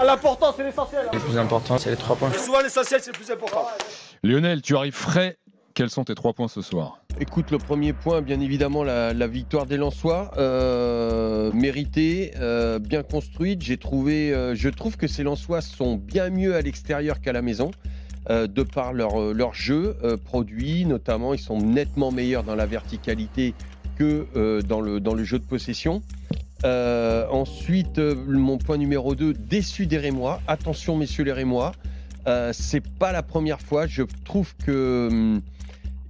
L'important, c'est l'essentiel. Le plus important, c'est les 3 points. Et souvent, l'essentiel, c'est le plus important. Lionel, tu arrives frais. Quels sont tes 3 points ce soir? Écoute, le premier point, bien évidemment, la victoire des Lensois, méritée, bien construite. Je trouve que ces Lensois sont bien mieux à l'extérieur qu'à la maison, de par leur jeu produit, notamment. Ils sont nettement meilleurs dans la verticalité que dans le jeu de possession. Ensuite, mon point numéro 2, déçu des Rémois. Attention, messieurs les Rémois, c'est pas la première fois. Je trouve que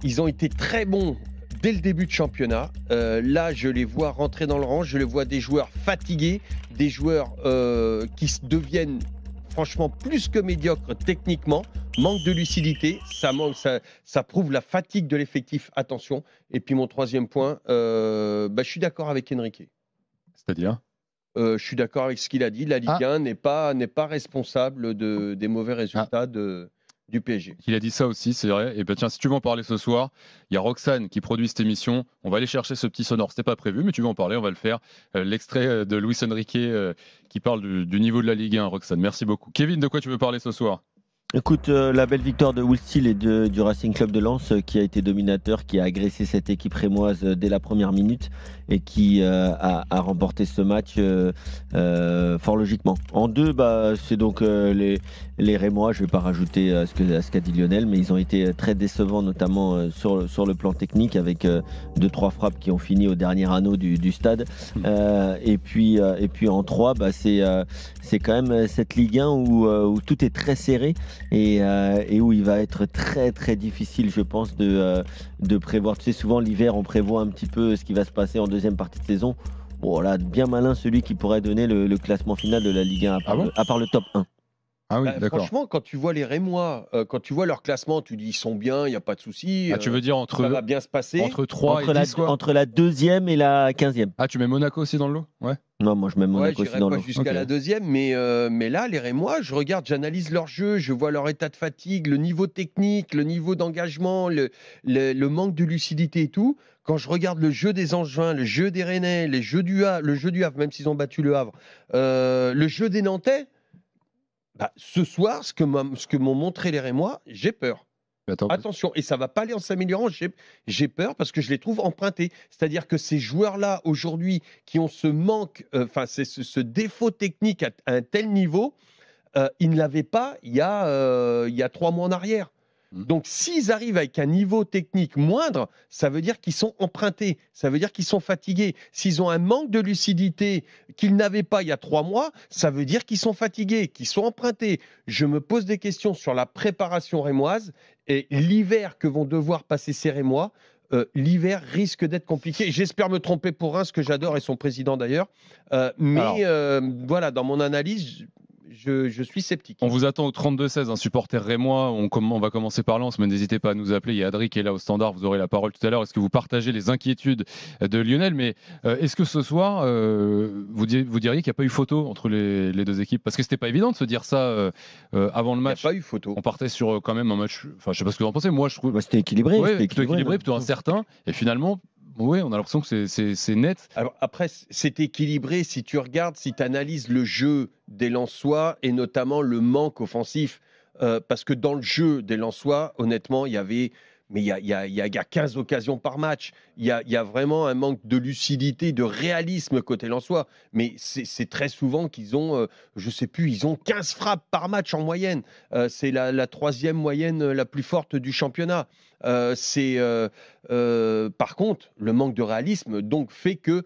ils ont été très bons dès le début de championnat. Là, je les vois rentrer dans le rang. Je les vois des joueurs fatigués, des joueurs qui deviennent franchement plus que médiocres techniquement. Manque de lucidité, ça prouve la fatigue de l'effectif. Attention. Et puis mon troisième point, je suis d'accord avec Enrique. C'est-à-dire je suis d'accord avec ce qu'il a dit. La Ligue 1 n'est pas responsable des mauvais résultats du PSG. Il a dit ça aussi, c'est vrai. Et bien tiens, si tu veux en parler ce soir, il y a Roxane qui produit cette émission. On va aller chercher ce petit sonore. C'était pas prévu, mais tu veux en parler, on va le faire. L'extrait de Luis Enrique qui parle du niveau de la Ligue 1, Roxane. Merci beaucoup. Kevin, de quoi tu veux parler ce soir? Écoute, la belle victoire de Will Steele et du Racing Club de Lens qui a été dominateur, qui a agressé cette équipe rémoise dès la première minute et qui a remporté ce match fort logiquement. En 2, c'est donc les Rémois, je ne vais pas rajouter à ce qu'a dit Lionel, mais ils ont été très décevants, notamment sur le plan technique, avec 2-3 frappes qui ont fini au dernier anneau du stade. Et puis en 3, c'est quand même cette Ligue 1 où tout est très serré. Et où il va être très très difficile, je pense, de prévoir. Tu sais, souvent l'hiver, on prévoit un petit peu ce qui va se passer en deuxième partie de saison. Bon, là, bien malin celui qui pourrait donner le classement final de la Ligue 1, à part le top 1. Ah oui, d'accord. Franchement, quand tu vois les Rémois, quand tu vois leur classement, tu dis ils sont bien, il n'y a pas de souci. Tu veux dire ça va bien se passer. Entre 3 et 10, quoi. Entre la 2e et la 15e. Ah, tu mets Monaco aussi dans le lot? Ouais. Non, moi je mets Monaco aussi dans le lot. Jusqu'à la 2e, mais là, les Rémois, j'analyse leur jeu, je vois leur état de fatigue, le niveau technique, le niveau d'engagement, le manque de lucidité et tout. Quand je regarde le jeu des Angevins, le jeu des Rennais, le jeu du Havre, même s'ils ont battu le Havre, le jeu des Nantais, ce soir, ce que m'ont montré les Rémois, j'ai peur. Attention, et ça ne va pas aller en s'améliorant. J'ai peur parce que je les trouve empruntés. C'est-à-dire que ces joueurs-là, aujourd'hui, qui ont ce manque, ce défaut technique à un tel niveau, ils ne l'avaient pas il y a 3 mois en arrière. Donc, s'ils arrivent avec un niveau technique moindre, ça veut dire qu'ils sont empruntés, ça veut dire qu'ils sont fatigués. S'ils ont un manque de lucidité qu'ils n'avaient pas il y a 3 mois, ça veut dire qu'ils sont fatigués, qu'ils sont empruntés. Je me pose des questions sur la préparation rémoise et l'hiver que vont devoir passer ces Rémois. L'hiver risque d'être compliqué. J'espère me tromper pour Reims, que j'adore, et son président d'ailleurs. Voilà, dans mon analyse, je suis sceptique. On vous attend au 32-16, un supporter rémois. On va commencer par Lens, mais n'hésitez pas à nous appeler. Il y a Adri qui est là au standard, vous aurez la parole tout à l'heure. Est-ce que vous partagez les inquiétudes de Lionel? Mais est-ce que ce soir, vous diriez qu'il n'y a pas eu photo entre les deux équipes? Parce que c'était pas évident de se dire ça avant le match. Il n'y a pas eu photo. On partait sur quand même un match, enfin je sais pas ce que vous en pensez, moi je trouve... C'était équilibré. Ouais, plutôt équilibré, plutôt incertain. Et finalement... Oui, on a l'impression que c'est net. Alors après, c'est équilibré si tu regardes, si tu analyses le jeu des Lensois et notamment le manque offensif. Parce que dans le jeu des Lensois, honnêtement, il y avait... Mais il y a 15 occasions par match. Il y a vraiment un manque de lucidité, de réalisme côté Lensois. Mais c'est très souvent qu'ils ont, je sais plus, ils ont 15 frappes par match en moyenne. C'est la 3e moyenne la plus forte du championnat. Par contre, le manque de réalisme donc fait que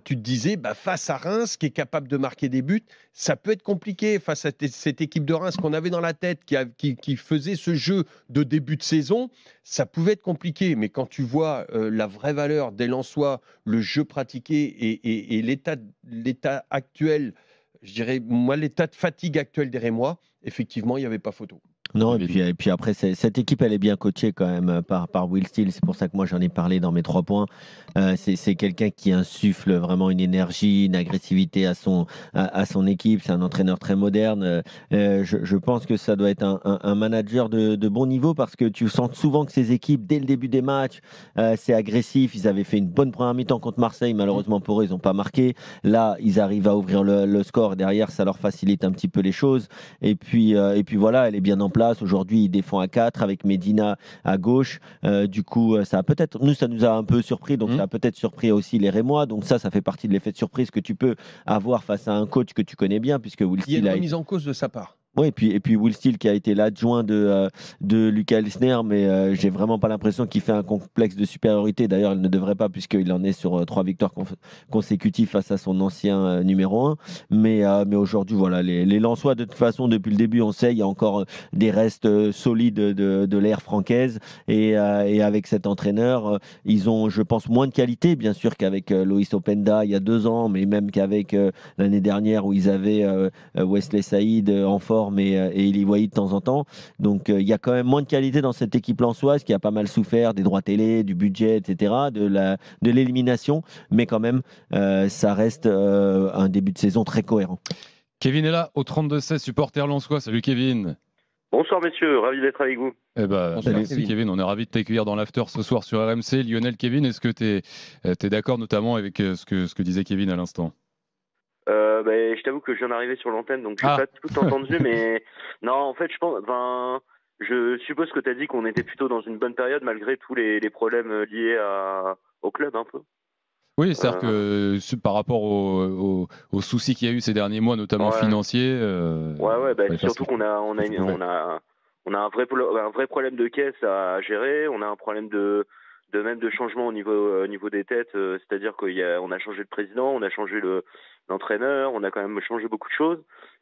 tu te disais, face à Reims, qui est capable de marquer des buts, ça peut être compliqué face à cette équipe de Reims qu'on avait dans la tête, qui faisait ce jeu de début de saison, ça pouvait être compliqué. Mais quand tu vois la vraie valeur des Lensois, le jeu pratiqué et l'état actuel, je dirais, moi, l'état de fatigue actuel des Rémois, effectivement, il n'y avait pas photo. Non, et puis après, cette équipe, elle est bien coachée quand même par Will Steele. C'est pour ça que moi, j'en ai parlé dans mes 3 points. C'est quelqu'un qui insuffle vraiment une énergie, une agressivité à son équipe. C'est un entraîneur très moderne. Je pense que ça doit être un manager de bon niveau parce que tu sens souvent que ces équipes, dès le début des matchs, c'est agressif. Ils avaient fait une bonne première mi-temps contre Marseille. Malheureusement pour eux, ils n'ont pas marqué. Là, ils arrivent à ouvrir le score. Derrière, ça leur facilite un petit peu les choses. Et puis voilà, elle est bien en place. Aujourd'hui, il défend à 4 avec Medina à gauche. Du coup, ça nous a un peu surpris. Donc, ça a peut-être surpris aussi les Rémois. Donc, ça fait partie de l'effet de surprise que tu peux avoir face à un coach que tu connais bien, puisque Will Steele il y a une remise en cause de sa part. Oui, et puis Will Steele qui a été l'adjoint de Lucas Elsner, mais j'ai vraiment pas l'impression qu'il fait un complexe de supériorité. D'ailleurs, il ne devrait pas, puisqu'il en est sur 3 victoires consécutives face à son ancien numéro 1. Mais aujourd'hui, voilà, les Lensois, de toute façon, depuis le début, on sait, il y a encore des restes solides de l'ère francaise. Et avec cet entraîneur, ils ont, je pense, moins de qualité, bien sûr, qu'avec Loïs Openda il y a 2 ans, mais même qu'avec l'année dernière où ils avaient Wesley Saïd en forme et Eli Wahi de temps en temps. Donc il y a quand même moins de qualité dans cette équipe lensoise qui a pas mal souffert des droits télé, du budget, etc., de l'élimination. Mais quand même, ça reste un début de saison très cohérent. Kevin est là au 32-16, supporter lensois. Salut Kevin. Bonsoir messieurs, ravi d'être avec vous. Salut Kevin, on est ravi de t'accueillir dans l'after ce soir sur RMC. Lionel, Kevin, est-ce que tu es d'accord notamment avec ce que disait Kevin à l'instant? Je t'avoue que je viens d'arriver sur l'antenne, donc je n'ai pas tout entendu, mais non, en fait, je suppose que tu as dit qu'on était plutôt dans une bonne période malgré tous les problèmes liés au club un peu. Oui, c'est-à-dire que par rapport aux soucis qu'il y a eu ces derniers mois, notamment financiers. Surtout qu'on a un vrai problème de caisse à gérer, on a un problème de changement au niveau des têtes, c'est-à-dire qu'on a changé de président, on a changé l'entraîneur, on a quand même changé beaucoup de choses.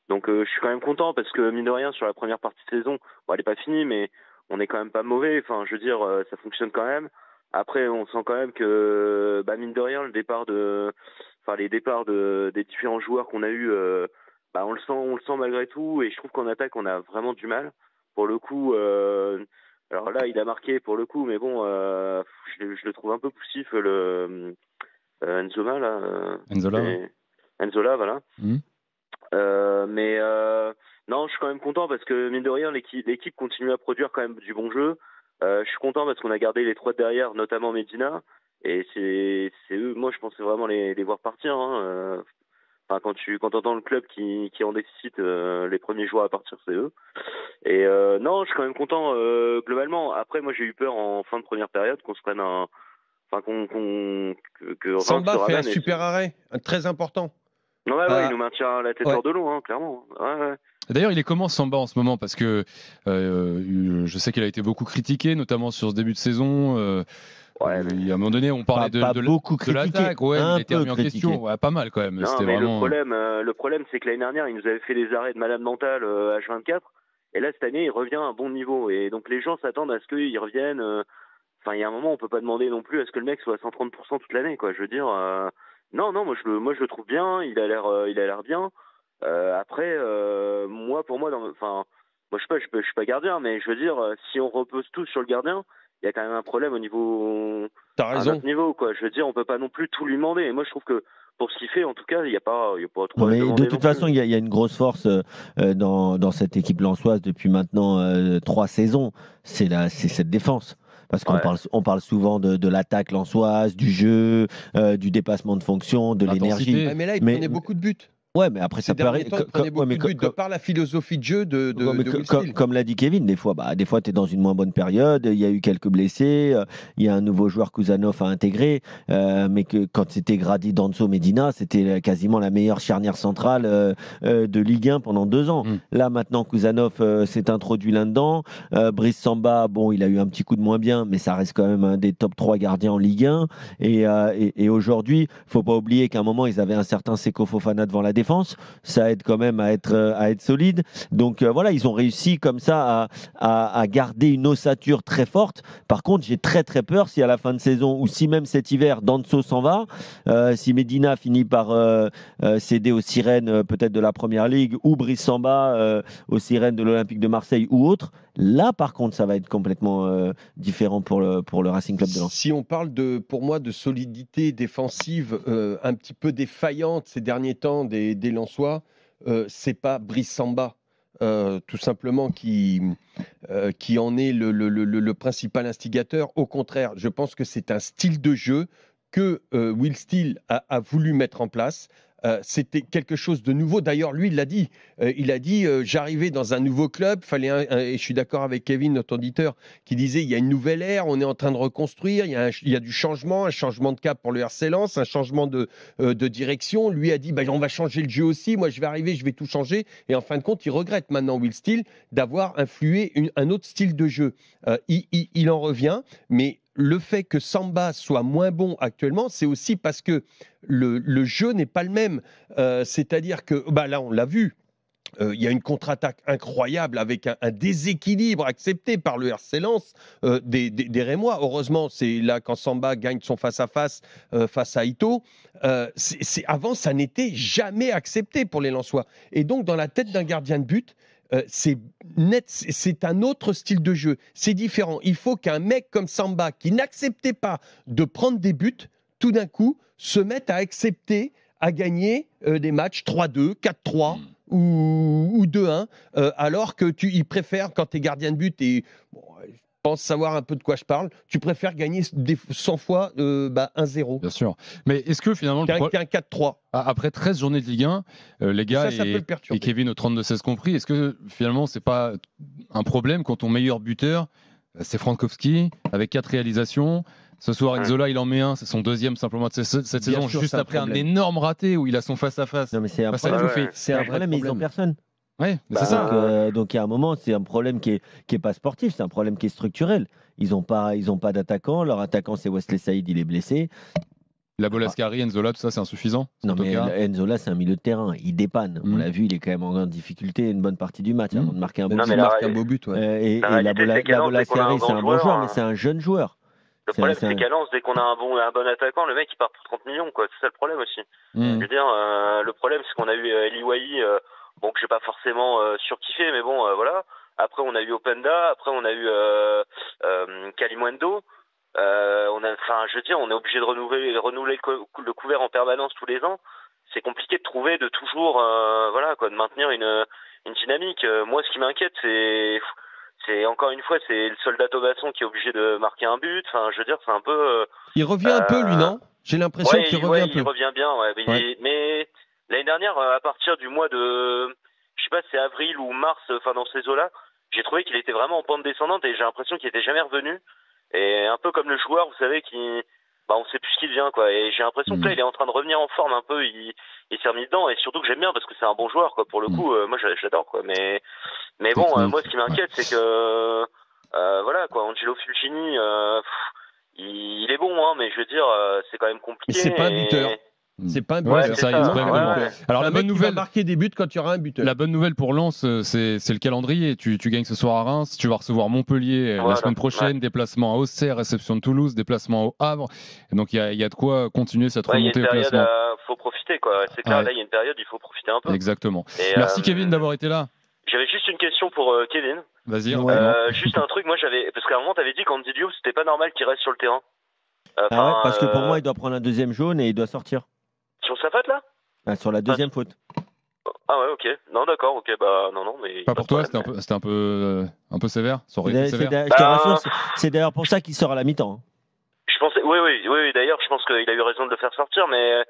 Donc je suis quand même content parce que mine de rien sur la première partie de saison, elle n'est pas finie, mais on est quand même pas mauvais. Enfin, je veux dire, ça fonctionne quand même. Après, on sent quand même que mine de rien, les départs des différents joueurs qu'on a eu, on le sent malgré tout. Et je trouve qu'en attaque, on a vraiment du mal. Pour le coup. Alors là, il a marqué pour le coup, mais bon, je le trouve un peu poussif, Nzoma, là. Nzola, voilà. Non, je suis quand même content parce que, mine de rien, l'équipe continue à produire quand même du bon jeu. Je suis content parce qu'on a gardé les 3 derrière, notamment Medina. Et c'est eux, moi, je pensais vraiment les voir partir. Quand tu entends le club qui en nécessite, les premiers joueurs à partir, c'est eux. Et non, je suis quand même content globalement. Après, moi, j'ai eu peur en fin de première période qu'on se prenne que Samba fait un super arrêt, très important. Il nous maintient la tête hors de l'eau, clairement. Ouais. D'ailleurs, il est comment Samba en ce moment? Parce que je sais qu'il a été beaucoup critiqué, notamment sur ce début de saison. À un moment donné, on parlait de l'attaque. Il a été remis en question. Pas mal quand même. Non, mais le problème, c'est que l'année dernière, il nous avait fait les arrêts de malade mentale H24. Et là, cette année, il revient à un bon niveau. Et donc, les gens s'attendent à ce qu'il revienne. Il y a un moment, on peut pas demander non plus à ce que le mec soit à 130% toute l'année, quoi. Je veux dire, non, moi je le trouve bien. Il a l'air bien. Après, pour moi, moi je suis pas gardien, mais je veux dire, si on repose tous sur le gardien, il y a quand même un problème au niveau. T'as raison. Niveau, quoi. Je veux dire, on peut pas non plus tout lui demander. Et moi, je trouve que pour ce qu'il fait, en tout cas, il n'y a pas trop. Mais de toute façon, il y a une grosse force dans cette équipe lensoise depuis maintenant 3 saisons. C'est cette défense. Parce qu'on parle souvent de l'attaque lensoise, du jeu, du dépassement de fonction, de l'énergie. Mais là, il prenait beaucoup de buts. Ouais, mais après, ça peut arriver. De par la philosophie de jeu de Will Steele. Comme l'a dit Kevin, des fois, tu es dans une moins bonne période. Il y a eu quelques blessés. Il y a un nouveau joueur, Kuzanov, à intégrer. Mais que quand c'était Grady, Danso, Medina, c'était quasiment la meilleure charnière centrale de Ligue 1 pendant 2 ans. Là, maintenant, Kuzanov s'est introduit là-dedans. Brice Samba, il a eu un petit coup de moins bien, mais ça reste quand même un des top 3 gardiens en Ligue 1. Et aujourd'hui, il ne faut pas oublier qu'à un moment, ils avaient un certain Seko Fofana devant la défense. défense, ça aide quand même à être solide. Donc voilà, ils ont réussi comme ça à garder une ossature très forte. Par contre, j'ai très très peur si à la fin de saison ou si même cet hiver, Danso s'en va, si Medina finit par céder aux sirènes peut-être de la Première Ligue ou Brice Samba aux sirènes de l'Olympique de Marseille ou autre. Là, par contre, ça va être complètement différent pour le Racing Club de Lens. Si on parle pour moi de solidité défensive un petit peu défaillante ces derniers temps des Lensois, c'est pas Brice Samba. Tout simplement qui en est le principal instigateur. Au contraire, je pense que c'est un style de jeu que Will Steele a voulu mettre en place. C'était quelque chose de nouveau. D'ailleurs, lui, il l'a dit. J'arrivais dans un nouveau club. Et je suis d'accord avec Kevin, notre auditeur, qui disait il y a une nouvelle ère, on est en train de reconstruire, il y a du changement, un changement de cap pour le RC Lens, un changement de direction. Lui a dit on va changer le jeu aussi. Moi, je vais arriver, je vais tout changer. Et en fin de compte, il regrette maintenant, Will Steele, d'avoir influé un autre style de jeu. Il en revient, mais le fait que Samba soit moins bon actuellement, c'est aussi parce que le jeu n'est pas le même. C'est-à-dire que, là, on l'a vu, il y a une contre-attaque incroyable avec un déséquilibre accepté par le RC Lens des Rémois. Heureusement, c'est là quand Samba gagne son face-à-face face à Ito. Avant, ça n'était jamais accepté pour les Lensois. Et donc, dans la tête d'un gardien de but, c'est un autre style de jeu. C'est différent. Il faut qu'un mec comme Samba, qui n'acceptait pas de prendre des buts, tout d'un coup, se mette à accepter à gagner des matchs 3-2, 4-3 ou 2-1, alors que il préfère, quand tu es gardien de but, et je pense savoir un peu de quoi je parle, tu préfères gagner 100 fois 1-0. Bien sûr. Mais est-ce que finalement... Qu'un 4-3. Après 13 journées de Ligue 1, les gars et Kevin au 32-16 compris, est-ce que finalement c'est pas un problème quand ton meilleur buteur, c'est Frankowski, avec 4 réalisations? Ce soir, Nzola, il en met un, c'est son deuxième simplement de cette saison, juste après un énorme raté où il a son face-à-face. Non, mais c'est un problème, c'est un problème, mais ils n'ont personne. Oui, c'est ça. Donc il y a un moment, c'est un problème qui est pas sportif, c'est un problème qui est structurel. Ils n'ont pas d'attaquant. Leur attaquant, c'est Wesley Saïd, il est blessé. La Bolascari, Nzola, tout ça, c'est insuffisant? Non, mais Nzola, c'est un milieu de terrain. Il dépanne. On l'a vu, il est quand même en difficulté une bonne partie du match avant de marquer un beau but. Et la Bolascari, c'est un bon joueur, mais c'est un jeune joueur. Le problème, c'est qu'à Lens, dès qu'on a un bon attaquant, le mec, il part pour 30 millions, quoi. C'est ça le problème aussi. Je veux dire, le problème, c'est qu'on a eu Eli Wahi, que j'ai pas forcément surkiffé, mais bon, voilà. Après, on a eu Openda, après, on a eu Kalimundo. On est obligé de renouveler le couvert en permanence tous les ans. C'est compliqué de trouver, de toujours, de maintenir une dynamique. Moi, ce qui m'inquiète, c'est encore une fois, c'est le soldat Thomasson qui est obligé de marquer un but. Enfin, je veux dire, c'est un peu. Il revient un peu, lui, non? J'ai l'impression qu'il revient un peu. Il revient bien, ouais. Mais l'année dernière, à partir du mois de, je sais pas, c'est avril ou mars, dans ces eaux-là, j'ai trouvé qu'il était vraiment en pente descendante et j'ai l'impression qu'il était jamais revenu. Et un peu comme le joueur, vous savez, on sait plus ce qu'il devient, quoi. Et j'ai l'impression que là, il est en train de revenir en forme un peu. Il s'est remis dedans, et surtout que j'aime bien parce que c'est un bon joueur, quoi. Pour le coup, moi, j'adore, quoi. Mais bon, moi, ce qui m'inquiète, c'est que, Angelo Fulgini, il est bon, hein, mais je veux dire, c'est quand même compliqué. Mais c'est pas un buteur. C'est pas un buteur. Ouais, ça. Alors la bonne nouvelle, marquer des buts quand il y aura un buteur. La bonne nouvelle pour Lens, c'est le calendrier. Tu gagnes ce soir à Reims, tu vas recevoir Montpellier la semaine prochaine, déplacement à Auxerre, réception de Toulouse, déplacement au Havre. Et donc il y a de quoi continuer cette remontée au classement. Il faut profiter, quoi. C'est clair, là il y a une période, il faut profiter un peu. Exactement. Merci Kevin d'avoir été là. J'avais juste une question pour Kevin. Vas-y. Juste un truc, parce qu'à un moment t'avais dit qu'Andy Diouf, c'était pas normal qu'il reste sur le terrain. Parce que pour moi, il doit prendre un deuxième jaune et il doit sortir. Sur sa faute, là? Sur la deuxième faute. Ah ouais, ok. Non, d'accord, ok, non, mais... Pas pour toi, c'était un peu sévère? Ça aurait été sévère. Je te rassure, c'est d'ailleurs pour ça qu'il sort à la mi-temps. Je pensais... Oui, d'ailleurs, je pense qu'il a eu raison de le faire sortir, mais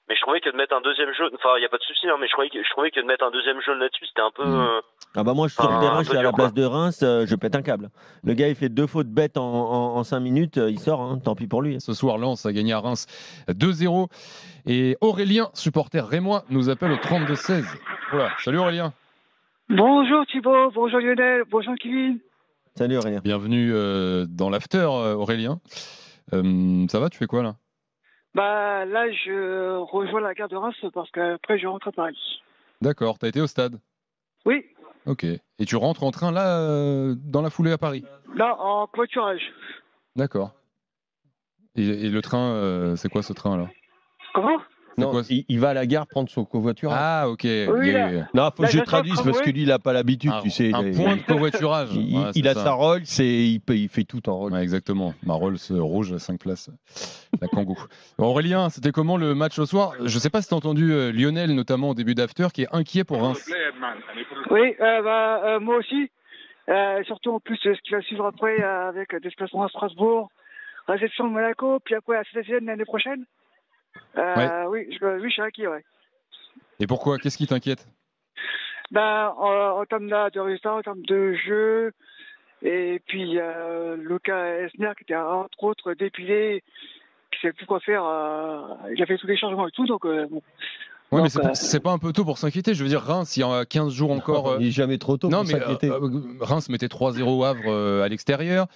je trouvais que de mettre un deuxième jaune... Enfin, il n'y a pas de souci, mais je trouvais que de mettre un deuxième jaune là-dessus, c'était un peu... moi, je suis sur le terrain, je suis à la place de Reims, je pète un câble. Le gars, il fait 2 fautes bêtes en 5 minutes, il sort, tant pis pour lui. Ce soir, Lens a gagné à Reims 2-0. Et Aurélien, supporter rémois, nous appelle au 32-16. Voilà. Salut Aurélien. Bonjour Thibaut, bonjour Lionel, bonjour Kevin. Salut Aurélien. Bienvenue dans l'after Aurélien. Ça va, tu fais quoi là? Bah là, je rejoins la gare de Reims parce qu'après, je rentre à Paris. D'accord, t'as été au stade. Oui, Ok. Et tu rentres en train là, dans la foulée à Paris. là, en clôturage. D'accord. Et le train, c'est quoi ce train là? Comment? Non, quoi, il va à la gare prendre son covoiturage. Ah, ok. Oui, là. Non, faut Là, que je j'attends traduise le parce que tramway. lui, il n'a pas l'habitude, tu sais. Un point de covoiturage. Il, Ouais, il c'est a ça. sa Rolls et il fait tout en Rolls. Ouais, exactement. Ma Rolls rouge à 5 places. La Kangoo. Aurélien, c'était comment le match au soir? Je sais pas si tu as entendu Lionel, notamment au début d'After, qui est inquiet pour Reims. Oui, moi aussi. Surtout en plus ce qui va suivre après avec déplacement à Strasbourg, réception de Monaco, puis après à Saint-Etienne l'année prochaine. Oui, je suis inquiet, ouais. Et pourquoi? Qu'est-ce qui t'inquiète? Ben, en termes de résultats, en termes de jeu, et puis Lucas Esner qui était entre autres dépilé, qui savait plus quoi faire. Il a fait tous les changements et tout, donc bon. Ouais, mais Donc, c'est pas un peu tôt pour s'inquiéter. Je veux dire, Reims, il y a 15 jours encore. Il n'est jamais trop tôt Non, pour mais s'inquiéter. Reims mettait 3-0 au Havre à l'extérieur.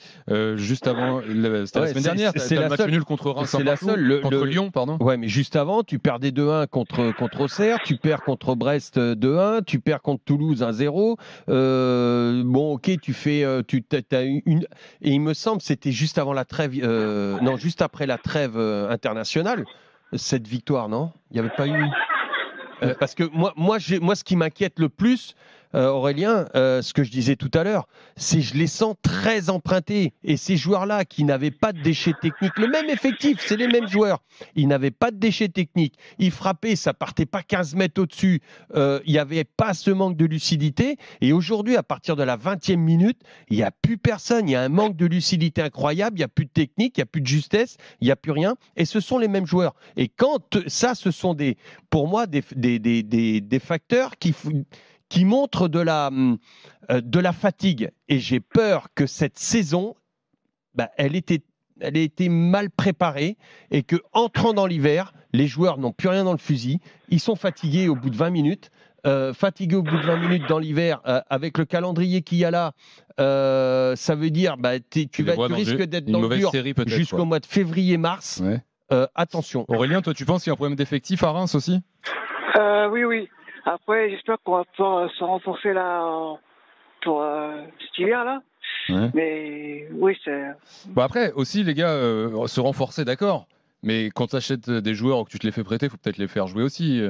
Juste avant, c'était la semaine dernière. c'est T'as la le match seule- nul contre Reims. c'est la seule. Contre Lyon, pardon. Ouais, mais juste avant, tu perdais 2-1 contre Auxerre, tu perds contre Brest 2-1, tu perds contre Toulouse 1-0. Bon, ok, tu fais, t'as une, et il me semble, c'était juste avant la trêve, non, juste après la trêve internationale, cette victoire, non? Il n'y avait pas eu. Parce que moi, ce qui m'inquiète le plus, Aurélien, ce que je disais tout à l'heure, c'est je les sens très empruntés. Et ces joueurs-là qui n'avaient pas de déchets techniques, le même effectif, c'est les mêmes joueurs, ils n'avaient pas de déchets techniques. Ils frappaient, ça partait pas 15 mètres au-dessus. Il n'y avait pas ce manque de lucidité. Et aujourd'hui, à partir de la 20e minute, il n'y a plus personne. Il y a un manque de lucidité incroyable. Il n'y a plus de technique, il n'y a plus de justesse, il n'y a plus rien. Et ce sont les mêmes joueurs. Et quand ça, ce sont pour moi des facteurs qui montrent de la fatigue. Et j'ai peur que cette saison, elle ait été mal préparée et que, entrant dans l'hiver, les joueurs n'ont plus rien dans le fusil. Ils sont fatigués au bout de 20 minutes. Fatigués au bout de 20 minutes dans l'hiver, avec le calendrier qu'il y a là, ça veut dire tu risques d'être dans le dur jusqu'au mois de février-mars. Ouais. Attention. Aurélien, toi, tu penses qu'il y a un problème d'effectif à Reims aussi? Oui. Après, j'espère qu'on va pouvoir se renforcer là pour cet hiver là. Ouais. Mais oui, c'est. Bon, après, aussi, les gars, se renforcer, d'accord. Mais quand tu achètes des joueurs ou que tu te les fais prêter, il faut peut-être les faire jouer aussi.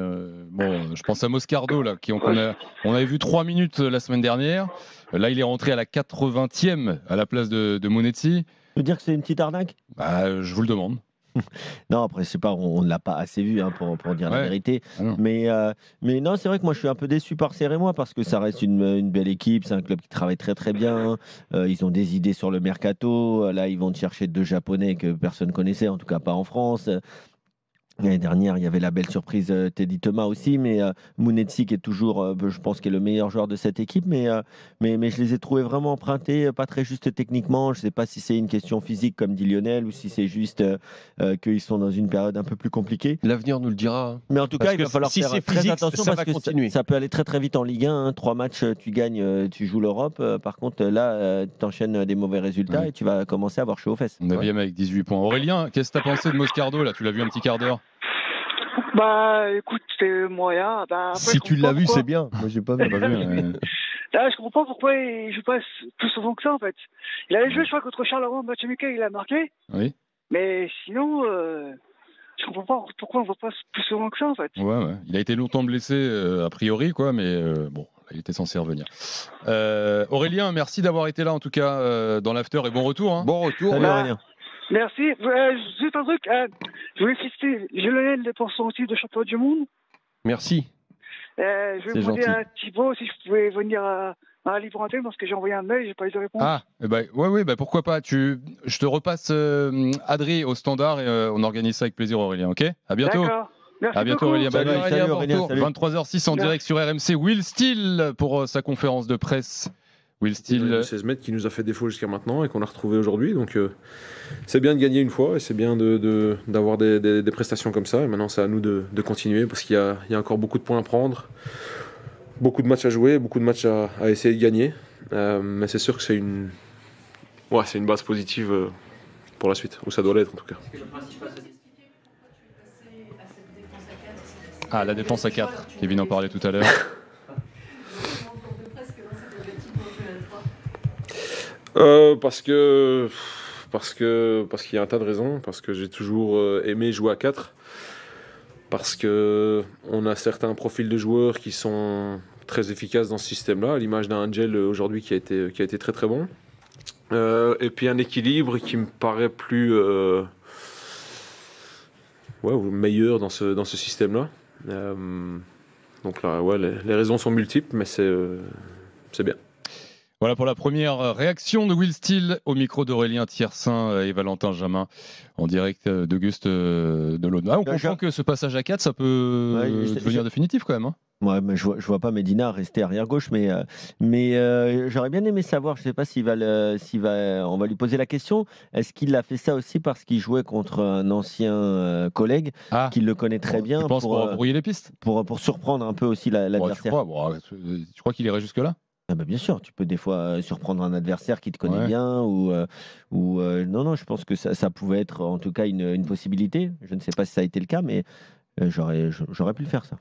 Bon, je pense à Moscardo, là, on avait vu 3 minutes la semaine dernière. Là, il est rentré à la 80e à la place de Mounetzi. Tu veux dire que c'est une petite arnaque? Je vous le demande. Non, après, je sais pas, on ne l'a pas assez vu pour dire la vérité. Ah non. Mais non, c'est vrai que moi, je suis un peu déçu par ces Rémois parce que ça reste une belle équipe. C'est un club qui travaille très, très bien. Ils ont des idées sur le mercato. Là, ils vont chercher 2 Japonais que personne connaissait, en tout cas pas en France. L'année dernière, il y avait la belle surprise Teddy Thomas aussi, mais Mounetzi qui est toujours, je pense, qui est le meilleur joueur de cette équipe, mais je les ai trouvés vraiment empruntés, pas très justes techniquement. Je ne sais pas si c'est une question physique, comme dit Lionel, ou si c'est juste qu'ils sont dans une période un peu plus compliquée. L'avenir nous le dira. Mais en tout cas, il va falloir faire très physique, attention ça parce va que continuer. ça peut aller très très vite en Ligue 1. 3 matchs, tu gagnes, tu joues l'Europe. Par contre, là, tu enchaînes des mauvais résultats et tu vas commencer à avoir chaud aux fesses. 9e avec 18 points. Aurélien, qu'est-ce que tu as pensé de Moscardo là? Tu l'as vu un petit quart d'heure? Écoute, c'est moyen. Après, Si tu l'as vu, c'est bien. Moi, j'ai pas vu. Là, je comprends pas pourquoi il joue pas plus souvent que ça, en fait. Il avait joué, je crois, contre Charleroi, match amical, il a marqué. Oui. Mais sinon, je comprends pas pourquoi on voit pas plus souvent que ça, en fait. Ouais. Il a été longtemps blessé, a priori, quoi, mais bon, il était censé revenir. Aurélien, merci d'avoir été là, en tout cas, dans l'after, et bon retour. Hein. Bon retour. Salut, Aurélien. Merci. Juste un truc, je voulais féliciter Lionel pour son titre de champion du monde. Merci. Je vais demander à Thibaut si je pouvais venir à Libre Antenne parce que j'ai envoyé un mail, j'ai pas eu de réponse. Ah, pourquoi pas. Je te repasse Adri au standard et on organise ça avec plaisir, Aurélien, ok? À bientôt. D'accord. Merci à bientôt, beaucoup. Aurélien. Bye bye. Salut, Aurélien. Salut. 23h06 en direct sur RMC. Will Steele pour sa conférence de presse. Will Steele. 16 mètres qui nous a fait défaut jusqu'à maintenant et qu'on a retrouvé aujourd'hui. Donc c'est bien de gagner une fois et c'est bien d'avoir des prestations comme ça. Et maintenant, c'est à nous de continuer parce qu'il y a encore beaucoup de points à prendre, beaucoup de matchs à jouer, beaucoup de matchs à essayer de gagner. Mais c'est sûr que c'est une base positive pour la suite, ou ça doit l'être en tout cas. Ah, la défense à 4. Kevin en parlait tout à l'heure. Parce qu'il y a un tas de raisons. Parce que j'ai toujours aimé jouer à 4. Parce qu'on a certains profils de joueurs qui sont très efficaces dans ce système-là, à l'image d'un Angel aujourd'hui qui a été très très bon. Et puis un équilibre qui me paraît plus meilleur dans ce système-là. Donc là, ouais, les raisons sont multiples, mais c'est bien. Voilà pour la première réaction de Will Steele au micro d'Aurélien Thiersin et Valentin Jamin en direct d'Auguste Delaune. On comprend que ce passage à 4, ça peut devenir définitif quand même. Hein. Ouais, mais je vois pas Medina rester arrière gauche, mais j'aurais bien aimé savoir. Je sais pas on va lui poser la question. Est-ce qu'il a fait ça aussi parce qu'il jouait contre un ancien collègue qui le connaît très bien, pour brouiller les pistes, pour surprendre un peu aussi l'adversaire. Tu crois qu'il irait jusque là? Ah bah bien sûr, tu peux des fois surprendre un adversaire qui te connaît bien non, je pense que ça pouvait être en tout cas une possibilité. Je ne sais pas si ça a été le cas, mais j'aurais pu le faire ça.